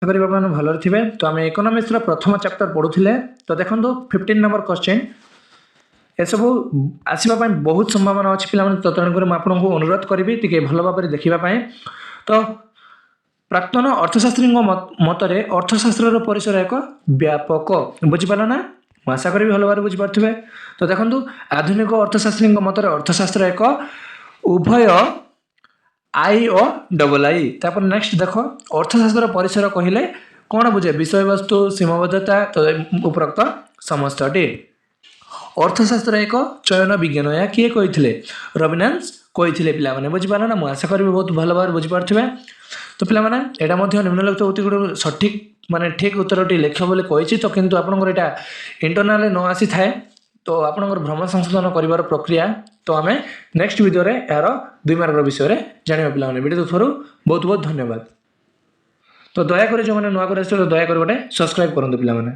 करी आपने भलर थे। तो आम इकोनॉमिक्स प्रथम चैप्टर पढ़ुले। तो देखो 15 नंबर क्वेश्चन एसबू आसवाई बहुत संभावना अच्छी पे तो तेणुक आपको अनुरोध करी टे भल भाव देखापी। तो प्राक्तन अर्थशास्त्री मतरे अर्थशास्त्र परिसर एक व्यापक बुझीपाल ना आशा करी भल भाव बुझीपे। तो देखो आधुनिक अर्थशास्त्री मतरे अर्थशास्त्र एक उभय आई और डबल आई। तापर नेक्स्ट देख अर्थशास्त्र परिसर कहले कौन बुझे विषय वस्तु सीमाबद्धता तो उपरोक्त समस्तटी। अर्थशास्त्र एक चयन विज्ञान या किए कही रविनांस कही पे बुझीपाल ना आशा करी बहुत भल भाव बुझीपारे। तो पे यहाँ निम्नलिखित उत्तर सठिक माने ठीक उत्तरटी लिख बोली कही। तो किंतु आपंकर यहाँ इंटरनाल न आसी थाए तो आपंकर भ्रम संशोधन कर प्रक्रिया। तो आम नेक्स्ट वीडियो यार 2 मार्क विषय में जाना पे वीडियो देखो बहुत बहुत धन्यवाद। तो दयाकोरी जो मैंने नुआ कर दयाकोरी गोटे सब्सक्राइब करूँ पे।